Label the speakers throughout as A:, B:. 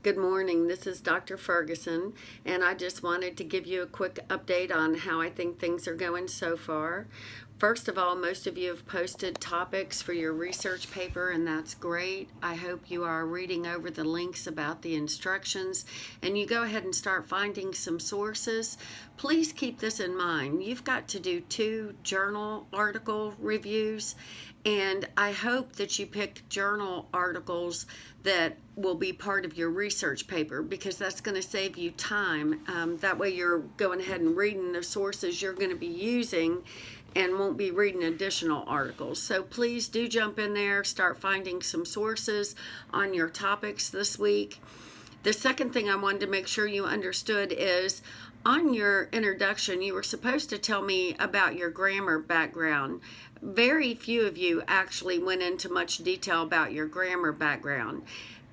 A: Good morning. This is Dr. Ferguson, and I just wanted to give you a quick update on how I think things are going so far. First of all, most of you have posted topics for your research paper, and that's great. I hope you are reading over the links about the instructions, and you go ahead and start finding some sources. Please keep this in mind. You've got to do 2 journal article reviews, and I hope that you pick journal articles that will be part of your research paper, because that's going to save you time. That way you're going ahead and reading the sources you're going to be using and won't be reading additional articles. So please do jump in there, start finding some sources on your topics this week. The second thing I wanted to make sure you understood is on your introduction, you were supposed to tell me about your grammar background. Very few of you actually went into much detail about your grammar background.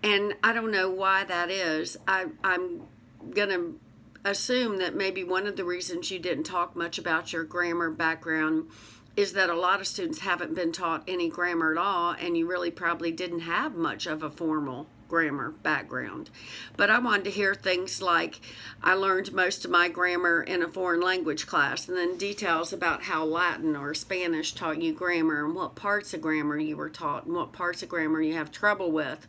A: And I don't know why that is. I'm going to assume that maybe one of the reasons you didn't talk much about your grammar background is that a lot of students haven't been taught any grammar at all, and you really probably didn't have much of a formal grammar background. But I wanted to hear things like, I learned most of my grammar in a foreign language class, and then details about how Latin or Spanish taught you grammar, and what parts of grammar you were taught, and what parts of grammar you have trouble with.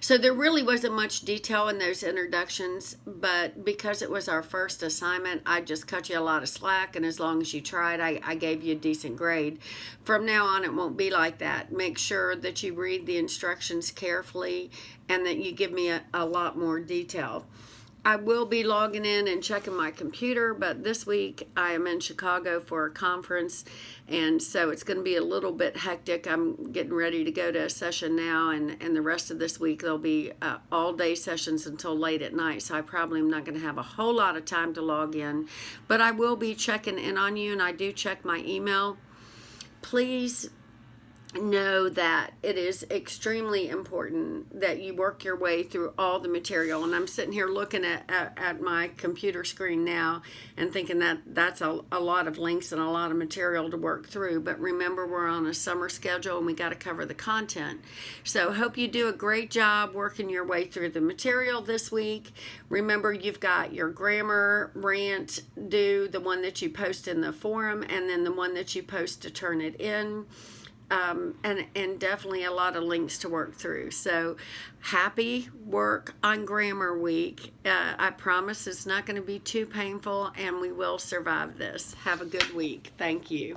A: So there really wasn't much detail in those introductions, but because it was our first assignment, I just cut you a lot of slack, and as long as you tried, I gave you a decent grade. From now on, it won't be like that. Make sure that you read the instructions carefully and that you give me a lot more detail. I will be logging in and checking my computer, but this week I am in Chicago for a conference, and so it's going to be a little bit hectic. I'm getting ready to go to a session now, and the rest of this week there'll be all-day sessions until late at night, so I probably am not going to have a whole lot of time to log in, but I will be checking in on you, and I do check my email. Please know that it is extremely important that you work your way through all the material. And I'm sitting here looking at my computer screen now and thinking that that's a lot of links and a lot of material to work through. But remember, we're on a summer schedule and we got to cover the content. So hope you do a great job working your way through the material this week. Remember, you've got your grammar rant due, the one that you post in the forum, and then the one that you post to turn it in. And definitely a lot of links to work through. So happy work on Grammar Week. I promise it's not going to be too painful, and we will survive this. Have a good week. Thank you.